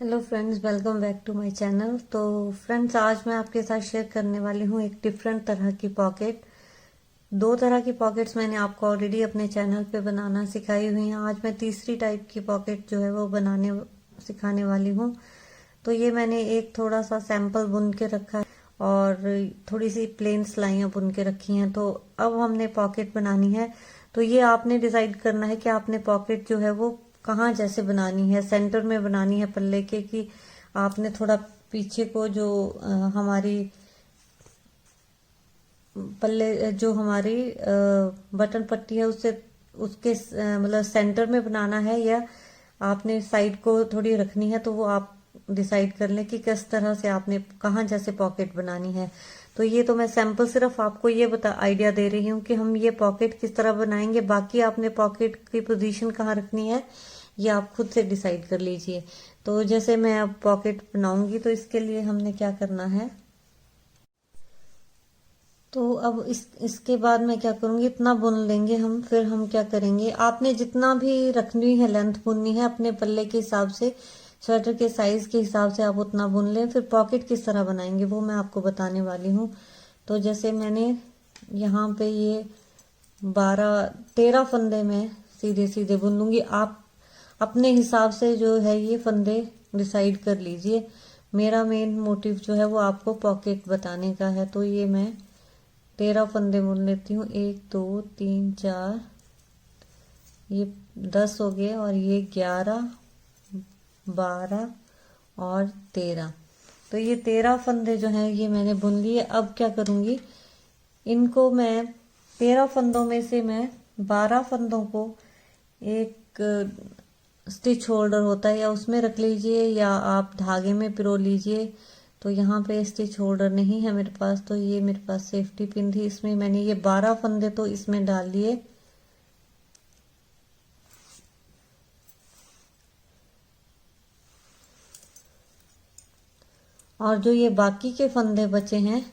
Hello friends, welcome back to my channel. तो friends, आज मैं आपके साथ शेयर करने वाली हूँ एक डिफरेंट तरह की पॉकेट। दो तरह की पॉकेट्स मैंने आपको ऑलरेडी अपने चैनल पे बनाना सिखाई हुई हैं। आज मैं तीसरी टाइप की पॉकेट जो है वो बनाने सिखाने वाली हूँ। तो ये मैंने एक थोड़ा सा सैंपल बुन के रखा है और थोड़ी सी प्लेन सिलाइयाँ बुन के रखी हैं। तो अब हमने पॉकेट बनानी है। तो ये आपने डिसाइड करना है कि आपने पॉकेट जो है वो कहाँ जैसे बनानी है, सेंटर में बनानी है पल्ले के, कि आपने थोड़ा पीछे को जो हमारी पल्ले जो हमारी बटन पट्टी है उससे उसके मतलब सेंटर में बनाना है, या आपने साइड को थोड़ी रखनी है। तो वो आप डिसाइड कर लें कि किस तरह से आपने कहाँ जैसे पॉकेट बनानी है। तो ये तो मैं सैंपल सिर्फ आपको ये बता आइडिया दे रही हूँ कि हम ये पॉकेट किस तरह बनाएंगे। बाकी आपने पॉकेट की पोजीशन कहाँ रखनी है ये आप खुद से डिसाइड कर लीजिए। तो जैसे मैं अब पॉकेट बनाऊंगी तो इसके लिए हमने क्या करना है। तो अब इसके बाद मैं क्या करूंगी, इतना बुन लेंगे हम। फिर हम क्या करेंगे, आपने जितना भी रखनी है लेंथ बुननी है अपने पल्ले के हिसाब से, स्वेटर के साइज के हिसाब से आप उतना बुन लें। फिर पॉकेट किस तरह बनाएंगे वो मैं आपको बताने वाली हूँ। तो जैसे मैंने यहाँ पे ये 12-13 फंदे में सीधे सीधे बुन लूंगी। आप अपने हिसाब से जो है ये फंदे डिसाइड कर लीजिए। मेरा मेन मोटिव जो है वो आपको पॉकेट बताने का है। तो ये मैं 13 फंदे बुन लेती हूँ। 1 2 3 4, ये 10 हो गए, और ये 11 12 और 13। तो ये 13 फंदे जो हैं ये मैंने बुन लिए। अब क्या करूंगी, इनको मैं 13 फंदों में से मैं 12 फंदों को एक स्टिच होल्डर होता है या उसमें रख लीजिए, या आप धागे में पिरो लीजिए। तो यहाँ पे स्टिच होल्डर नहीं है मेरे पास, तो ये मेरे पास सेफ्टी पिन थी, इसमें मैंने ये 12 फंदे तो इसमें डाल लिए। और जो ये बाकी के फंदे बचे हैं,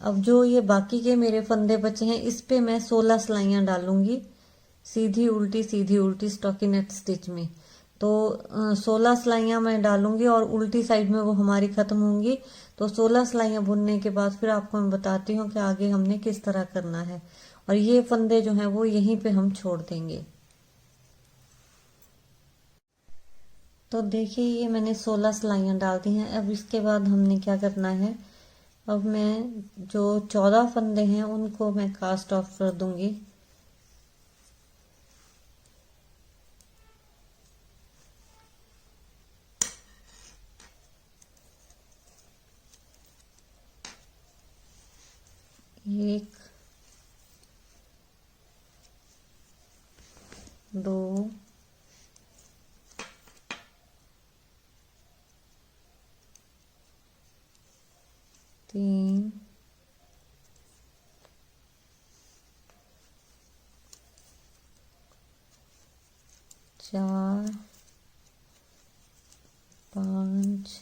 अब जो ये बाकी के मेरे फंदे बचे हैं इस पे मैं 16 सिलाइयां डालूंगी, सीधी उल्टी स्टॉकिनेट स्टिच में। तो 16 सिलाइयां मैं डालूंगी और उल्टी साइड में वो हमारी खत्म होंगी। तो 16 सिलाइयां बुनने के बाद फिर आपको मैं बताती हूँ कि आगे हमने किस तरह करना है। और ये फंदे जो हैं वो यहीं पे हम छोड़ देंगे। तो देखिए ये मैंने 16 सिलाइयां डाल दी हैं। अब इसके बाद हमने क्या करना है, अब मैं जो 14 फंदे हैं उनको मैं कास्ट ऑफ कर दूंगी। एक, दो, तीन, चार, 5,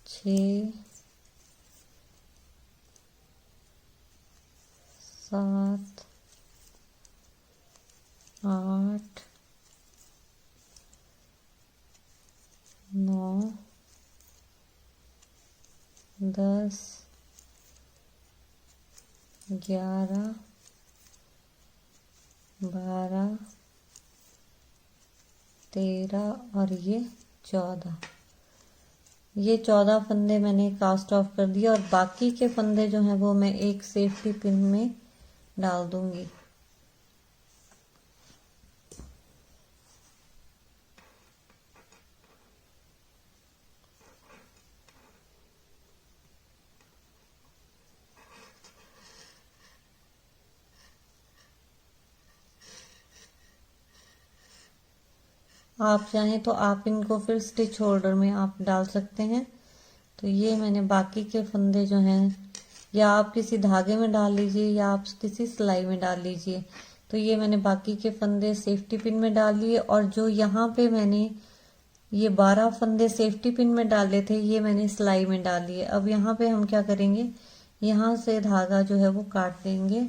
6, 7, 8, 9, 10, 11, 12, 13 और ये 14। ये 14 फंदे मैंने कास्ट ऑफ कर दिए, और बाकी के फंदे जो हैं वो मैं एक सेफ्टी पिन में डाल दूंगी। आप चाहें तो आप इनको फिर स्टिच होल्डर में आप डाल सकते हैं। तो ये मैंने बाकी के फंदे जो हैं, या आप किसी धागे में डाल लीजिए या आप किसी सिलाई में डाल लीजिए। तो ये मैंने बाकी के फंदे सेफ्टी पिन में डाल लिए, और जो यहाँ पे मैंने ये 12 फंदे सेफ्टी पिन में डाले थे ये मैंने सिलाई में डाल लिए। अब यहाँ पे हम क्या करेंगे, यहाँ से धागा जो है वो काट देंगे।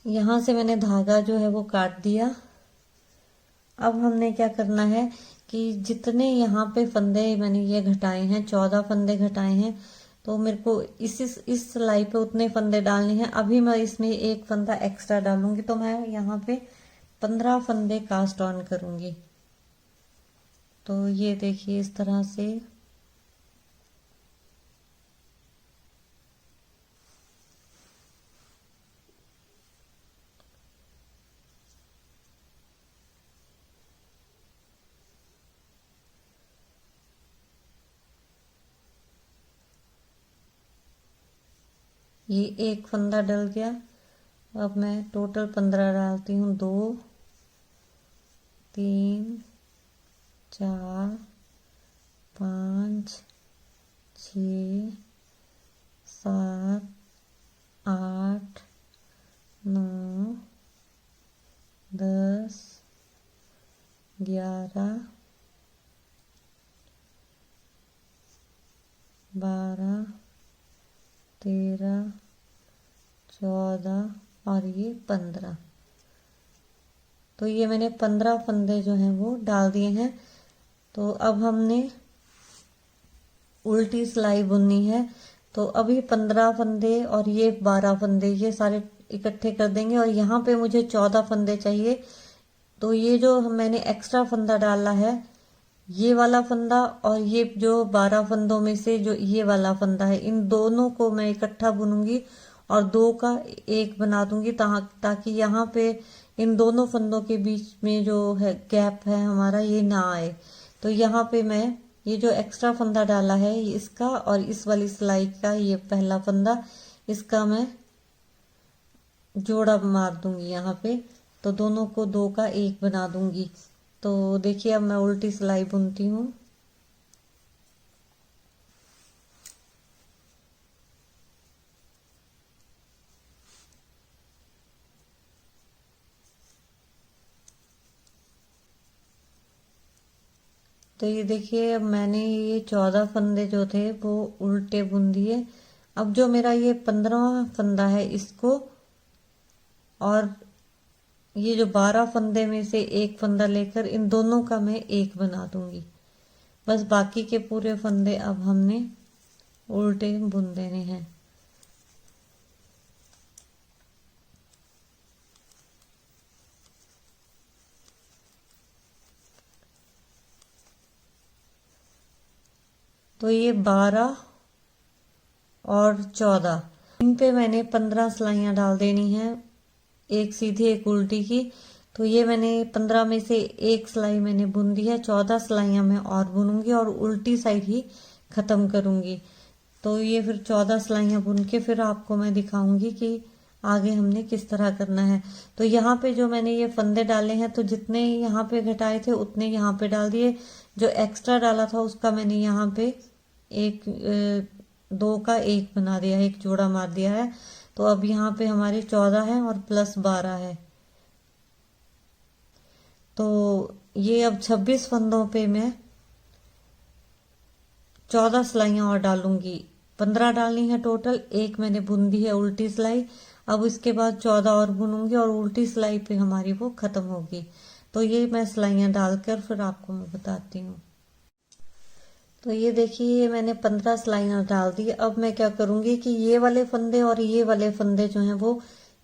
यहाँ से मैंने धागा जो है वो काट दिया, अब हमने क्या करना है कि जितने यहाँ पे फंदे मैंने ये घटाए हैं, 14 फंदे घटाए हैं, तो मेरे को इस सिलाई पे उतने फंदे डालने हैं। अभी मैं इसमें एक फंदा एक्स्ट्रा डालूंगी, तो मैं यहाँ पे 15 फंदे कास्ट ऑन करूंगी। तो ये देखिए इस तरह से ये एक फंदा डल गया। अब मैं टोटल 15 डालती हूँ। 2 3 4 5 6 7 8 9 10 11 12 13 14 और ये 15। तो ये मैंने 15 फंदे जो हैं वो डाल दिए हैं। तो अब हमने उल्टी सिलाई बुननी है। तो अभी 15 फंदे और ये 12 फंदे ये सारे इकट्ठे कर देंगे, और यहाँ पे मुझे 14 फंदे चाहिए। तो ये जो मैंने एक्स्ट्रा फंदा डाला है, ये वाला फंदा और ये जो 12 फंदों में से जो ये वाला फंदा है, इन दोनों को मैं इकट्ठा बुनूंगी और 2 का 1 बना दूंगी, ताकि यहाँ पे इन दोनों फंदों के बीच में जो है गैप है हमारा, ये ना आए। तो यहाँ पे मैं ये जो एक्स्ट्रा फंदा डाला है इसका और इस वाली सिलाई का ये पहला फंदा, इसका मैं जोड़ा मार दूंगी यहाँ पे। तो दोनों को 2 का 1 बना दूंगी। तो देखिए अब मैं उल्टी सिलाई बुनती हूँ। तो ये देखिए अब मैंने ये 14 फंदे जो थे वो उल्टे बुन दिए। अब जो मेरा ये 15वां फंदा है, इसको और ये जो 12 फंदे में से एक फंदा लेकर इन दोनों का मैं 1 बना दूंगी। बस बाकी के पूरे फंदे अब हमने उल्टे बुन देने हैं। तो ये 12 और 14, इन पे मैंने 15 सिलाइयाँ डाल देनी है, एक सीधी एक उल्टी की। तो ये मैंने 15 में से एक सिलाई मैंने बुन दी है। 14 सिलाइयाँ मैं और बुनूंगी और उल्टी साइड ही खत्म करूंगी। तो ये फिर 14 सिलाइयाँ बुन के फिर आपको मैं दिखाऊंगी कि आगे हमने किस तरह करना है। तो यहाँ पे जो मैंने ये फंदे डाले हैं, तो जितने यहाँ पे घटाए थे उतने यहाँ पे डाल दिए। जो एक्स्ट्रा डाला था उसका मैंने यहाँ पे 2 का 1 बना दिया है, 1 जोड़ा मार दिया है। तो अब यहाँ पे हमारे 14 है और प्लस 12 है। तो ये अब 26 फंदों पे मैं 14 सिलाइयाँ और डालूंगी। 15 डालनी है टोटल, 1 मैंने बुन दी है उल्टी सिलाई। अब इसके बाद 14 और बुनूंगी और उल्टी सिलाई पे हमारी वो खत्म होगी। तो ये मैं सिलाइयाँ डालकर फिर आपको मैं बताती हूँ। तो ये देखिए ये मैंने 15 सिलाइयाँ डाल दी। अब मैं क्या करूंगी कि ये वाले फंदे और ये वाले फंदे जो हैं वो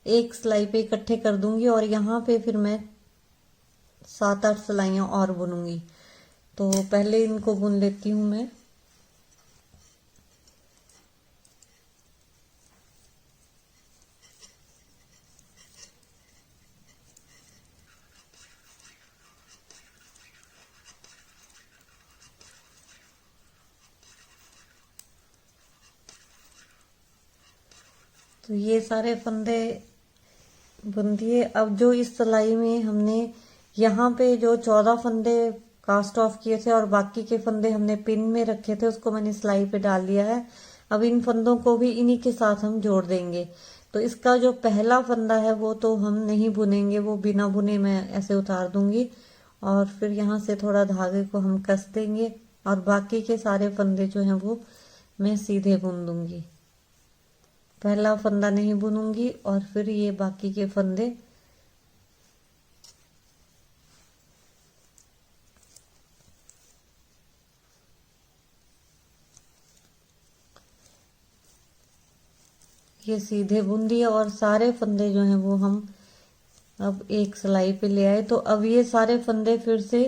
एक सिलाई पे इकट्ठे कर दूंगी, और यहाँ पे फिर मैं 7-8 सिलाइयाँ और बुनूंगी। तो पहले इनको बुन लेती हूँ मैं। तो ये सारे फंदे बुन दिए। अब जो इस सिलाई में हमने यहाँ पे जो 14 फंदे कास्ट ऑफ किए थे और बाकी के फंदे हमने पिन में रखे थे, उसको मैंने सिलाई पे डाल दिया है। अब इन फंदों को भी इन्हीं के साथ हम जोड़ देंगे। तो इसका जो पहला फंदा है वो तो हम नहीं बुनेंगे, वो बिना बुने मैं ऐसे उतार दूंगी, और फिर यहाँ से थोड़ा धागे को हम कस देंगे, और बाकी के सारे फंदे जो हैं वो मैं सीधे बुन दूंगी। पहला फंदा नहीं बुनूंगी और फिर ये बाकी के फंदे ये सीधे बुन दिए और सारे फंदे जो हैं वो हम अब एक सिलाई पे ले आए। तो अब ये सारे फंदे फिर से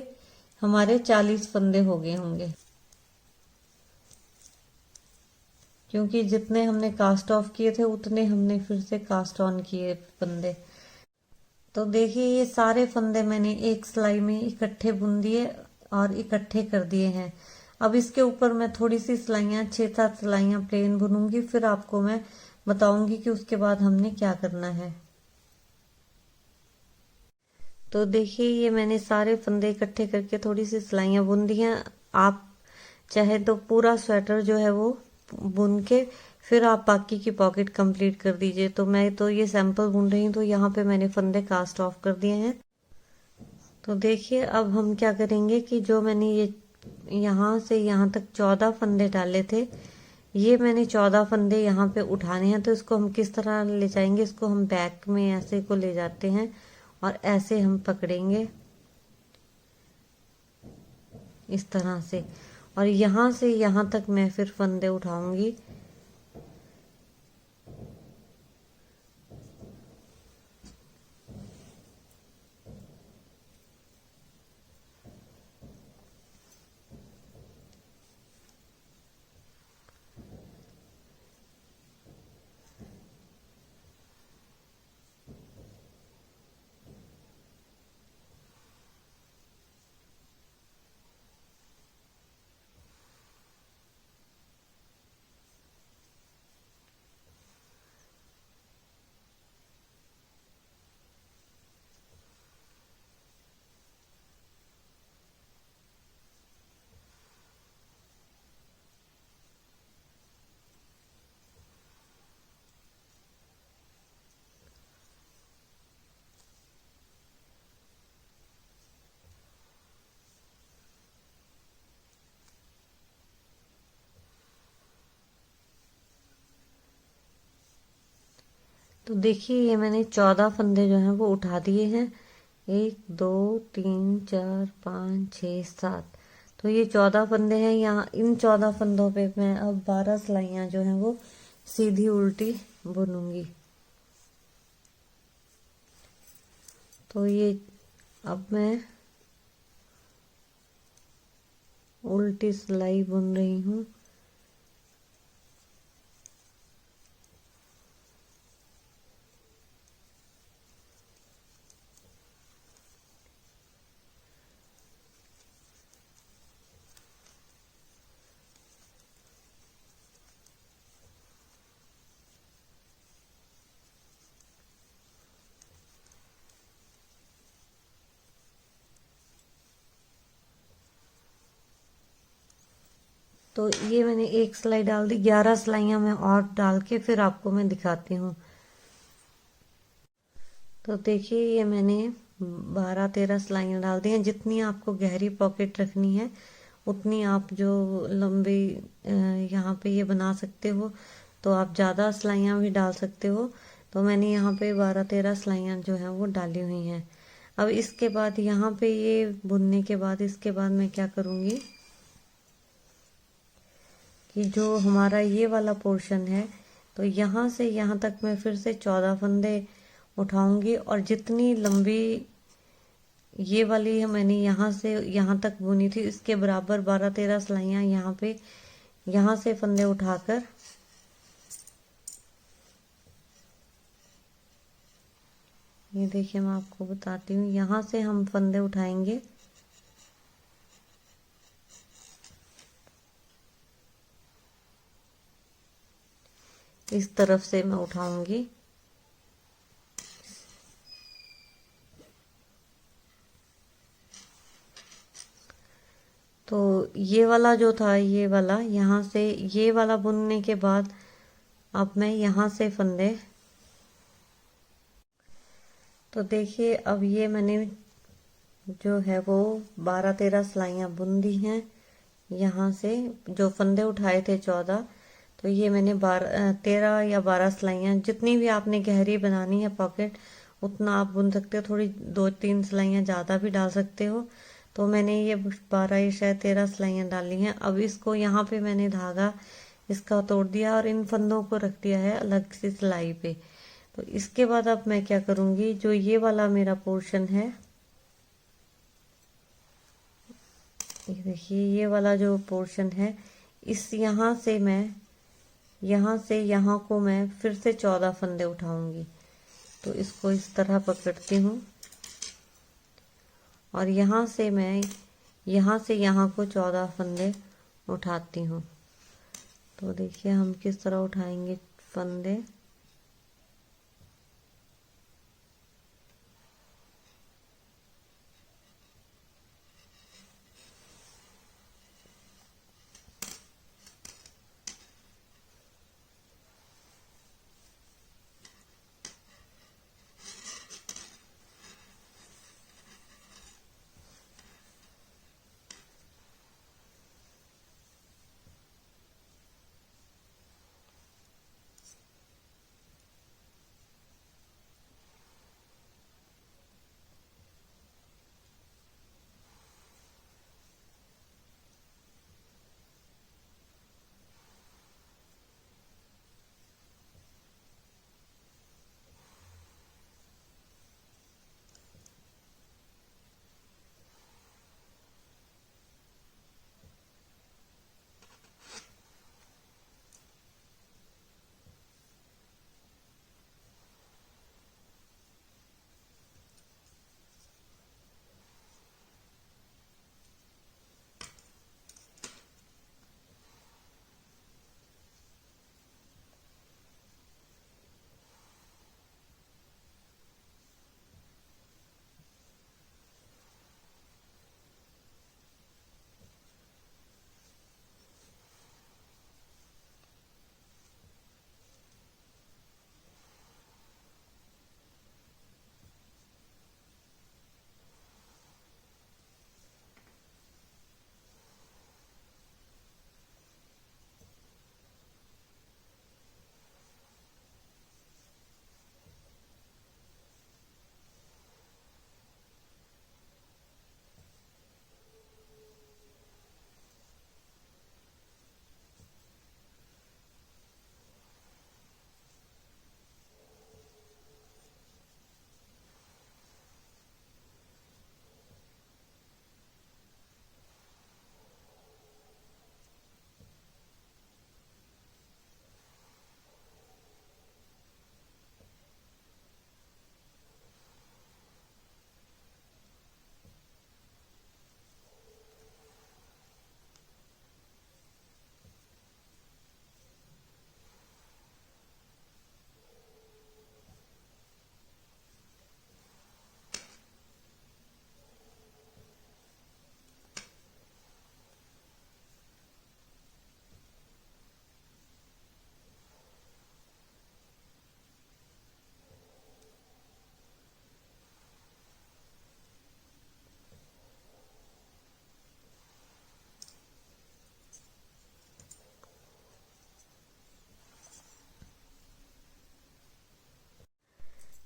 हमारे 40 फंदे हो गए होंगे, क्योंकि जितने हमने कास्ट ऑफ किए थे उतने हमने फिर से कास्ट ऑन किए फंदे। तो देखिए ये सारे फंदे मैंने एक सिलाई में इकट्ठे बुन दिए और इकट्ठे कर दिए हैं। अब इसके ऊपर मैं थोड़ी सी सिलाइयाँ 6-7 सिलाइयाँ प्लेन बुनूंगी, फिर आपको मैं बताऊंगी कि उसके बाद हमने क्या करना है। तो देखिए ये मैंने सारे फंदे इकट्ठे करके थोड़ी सी सिलाइयाँ बुन दी हैं। आप चाहे तो पूरा स्वेटर जो है वो बुन के फिर आप बाकी की पॉकेट कंप्लीट कर दीजिए। तो मैं तो ये सैंपल बुन रही हूँ, तो यहाँ पे मैंने फंदे कास्ट ऑफ कर दिए हैं। तो देखिए अब हम क्या करेंगे कि जो मैंने ये यहाँ से यहाँ तक 14 फंदे डाले थे, ये मैंने 14 फंदे यहाँ पे उठाने हैं। तो इसको हम किस तरह ले जाएंगे, इसको हम बैक में ऐसे को ले जाते हैं और ऐसे हम पकड़ेंगे इस तरह से, और यहाँ से यहाँ तक मैं फिर फंदे उठाऊंगी। तो देखिए ये मैंने 14 फंदे जो हैं वो उठा दिए हैं। 1 2 3 4 5 6 7। तो ये 14 फंदे हैं। यहाँ इन 14 फंदों पे मैं अब 12 सिलाइयाँ जो हैं वो सीधी उल्टी बुनूंगी। तो ये अब मैं उल्टी सिलाई बुन रही हूँ। तो ये मैंने एक सिलाई डाल दी, 11 सिलाइयाँ मैं और डाल के फिर आपको मैं दिखाती हूँ। तो देखिए ये मैंने 12-13 सिलाइयाँ डाल दी हैं। जितनी आपको गहरी पॉकेट रखनी है उतनी आप जो लंबी यहाँ पे ये बना सकते हो, तो आप ज़्यादा सिलाइयाँ भी डाल सकते हो। तो मैंने यहाँ पे 12-13 सिलाइयाँ जो हैं वो डाली हुई हैं। अब इसके बाद यहाँ पे ये बुनने के बाद इसके बाद मैं क्या करूँगी कि जो हमारा ये वाला पोर्शन है, तो यहाँ से यहाँ तक मैं फिर से 14 फंदे उठाऊंगी और जितनी लंबी ये वाली है मैंने यहाँ से यहाँ तक बुनी थी, इसके बराबर 12-13 सिलाइयाँ यहाँ पे यहाँ से फंदे उठाकर ये देखिए मैं आपको बताती हूँ, यहाँ से हम फंदे उठाएंगे इस तरफ से मैं उठाऊंगी। तो ये वाला जो था, ये वाला यहाँ से ये वाला बुनने के बाद अब मैं यहाँ से फंदे, तो देखिए अब ये मैंने जो है वो 12-13 सिलाइयाँ बुन दी हैं। यहाँ से जो फंदे उठाए थे 14, तो ये मैंने 13 या 12 सिलाइयाँ, जितनी भी आपने गहरी बनानी है पॉकेट उतना आप बुन सकते हो। थोड़ी 2-3 सिलाइयाँ ज़्यादा भी डाल सकते हो। तो मैंने ये 12 या शायद 13 सिलाइयाँ डाली हैं। अब इसको यहाँ पे मैंने धागा इसका तोड़ दिया और इन फंदों को रख दिया है अलग से सिलाई पे। तो इसके बाद अब मैं क्या करूंगी, जो ये वाला मेरा पोर्शन है, ये देखिए ये वाला जो पोर्शन है, इस यहाँ से मैं यहाँ से यहाँ को मैं फिर से 14 फंदे उठाऊंगी। तो इसको इस तरह पकड़ती हूँ और यहाँ से मैं यहाँ से यहाँ को 14 फंदे उठाती हूँ। तो देखिए हम किस तरह उठाएंगे फंदे।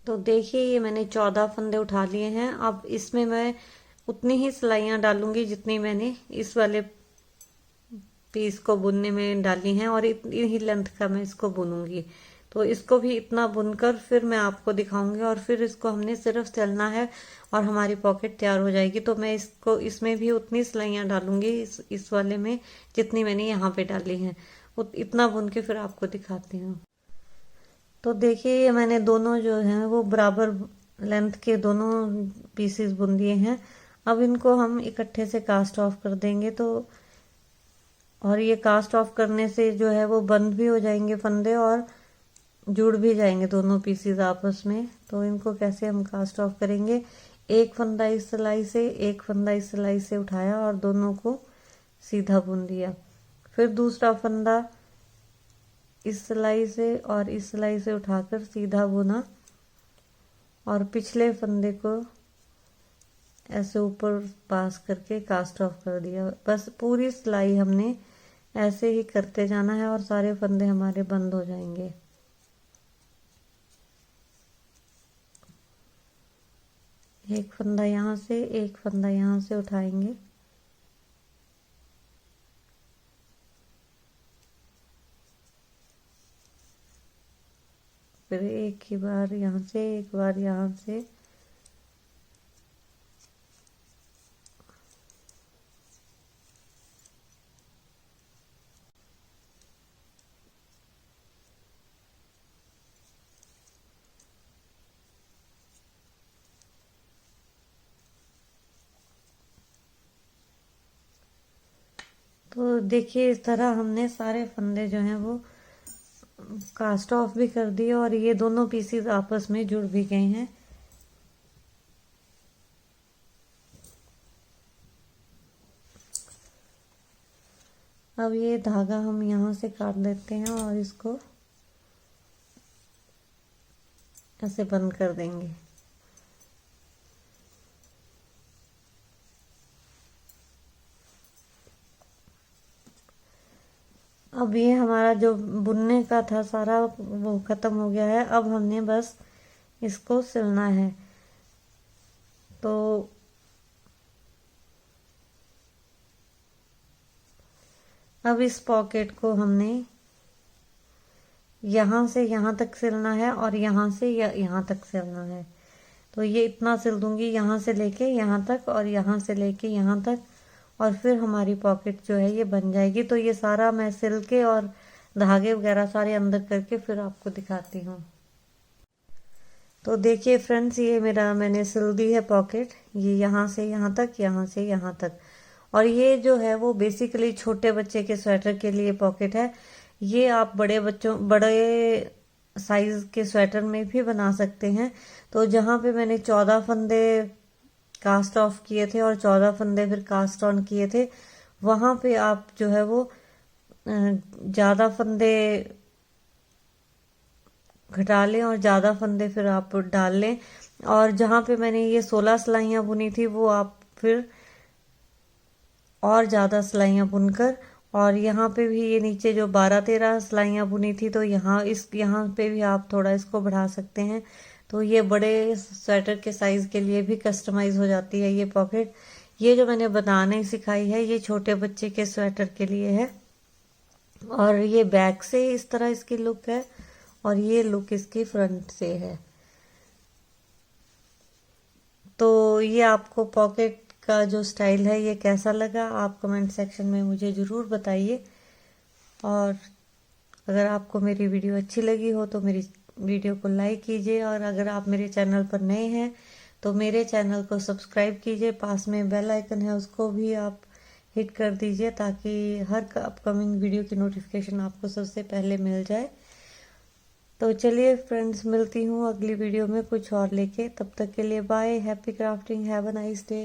तो देखिए ये मैंने 14 फंदे उठा लिए हैं। अब इसमें मैं उतनी ही सिलाइयाँ डालूंगी जितनी मैंने इस वाले पीस को बुनने में डाली हैं, और इतनी ही लेंथ का मैं इसको बुनूंगी। तो इसको भी इतना बुनकर फिर मैं आपको दिखाऊंगी, और फिर इसको हमने सिर्फ सिलना है और हमारी पॉकेट तैयार हो जाएगी। तो मैं इसको इसमें भी उतनी सिलाइयाँ डालूंगी इस वाले में जितनी मैंने यहाँ पे डाली हैं। इतना बुन के फिर आपको दिखाती हूँ। तो देखिए ये मैंने दोनों जो हैं वो बराबर लेंथ के दोनों पीसेस बुन दिए हैं। अब इनको हम इकट्ठे से कास्ट ऑफ कर देंगे। तो और ये कास्ट ऑफ करने से जो है वो बंद भी हो जाएंगे फंदे और जुड़ भी जाएंगे दोनों पीसेस आपस में। तो इनको कैसे हम कास्ट ऑफ करेंगे, एक फंदा इस सिलाई से, एक फंदा इस सिलाई से उठाया और दोनों को सीधा बुन दिया। फिर दूसरा फंदा इस सिलाई से और इस सिलाई से उठाकर सीधा बुना और पिछले फंदे को ऐसे ऊपर पास करके कास्ट ऑफ कर दिया। बस पूरी सिलाई हमने ऐसे ही करते जाना है और सारे फंदे हमारे बंद हो जाएंगे। एक फंदा यहाँ से, एक फंदा यहाँ से उठाएंगे फिर एक ही बार यहाँ से, एक बार यहाँ से। तो देखिए इस तरह हमने सारे फंदे जो हैं वो कास्ट ऑफ भी कर दिए और ये दोनों पीसीज आपस में जुड़ भी गए हैं। अब ये धागा हम यहाँ से काट देते हैं और इसको ऐसे बंद कर देंगे। अब ये हमारा जो बुनने का था सारा वो खत्म हो गया है। अब हमने बस इसको सिलना है। तो अब इस पॉकेट को हमने यहाँ से यहाँ तक सिलना है और यहाँ से यहाँ तक सिलना है। तो ये इतना सिल दूंगी, यहाँ से लेके यहाँ तक और यहाँ से लेके यहाँ तक, और फिर हमारी पॉकेट जो है ये बन जाएगी। तो ये सारा मैं सिल के और धागे वगैरह सारे अंदर करके फिर आपको दिखाती हूँ। तो देखिए फ्रेंड्स, ये मेरा मैंने सिल दी है पॉकेट, ये यहाँ से यहाँ तक, यहाँ से यहाँ तक। और ये जो है वो बेसिकली छोटे बच्चे के स्वेटर के लिए पॉकेट है। ये आप बड़े साइज के स्वेटर में भी बना सकते हैं। तो जहाँ पे मैंने 14 फंदे कास्ट ऑफ किए थे और 14 फंदे फिर कास्ट ऑन किए थे, वहां पे आप जो है वो ज्यादा फंदे घटा लें और ज्यादा फंदे फिर आप डाल लें। और जहां पे मैंने ये 16 सिलाइयां बुनी थी वो आप फिर और ज्यादा सिलाइयां बुनकर, और यहाँ पे भी ये नीचे जो 12-13 सिलाइयां बुनी थी तो यहाँ पे भी आप थोड़ा इसको बढ़ा सकते हैं। तो ये बड़े स्वेटर के साइज के लिए भी कस्टमाइज हो जाती है ये पॉकेट। ये जो मैंने बनाने सिखाई है ये छोटे बच्चे के स्वेटर के लिए है। और ये बैक से इस तरह इसकी लुक है और ये लुक इसकी फ्रंट से है। तो ये आपको पॉकेट का जो स्टाइल है ये कैसा लगा, आप कमेंट सेक्शन में मुझे ज़रूर बताइए। और अगर आपको मेरी वीडियो अच्छी लगी हो तो मेरी वीडियो को लाइक कीजिए, और अगर आप मेरे चैनल पर नए हैं तो मेरे चैनल को सब्सक्राइब कीजिए। पास में बेल आइकन है उसको भी आप हिट कर दीजिए ताकि हर अपकमिंग वीडियो की नोटिफिकेशन आपको सबसे पहले मिल जाए। तो चलिए फ्रेंड्स, मिलती हूँ अगली वीडियो में कुछ और लेके। तब तक के लिए bye, happy crafting, have a nice day.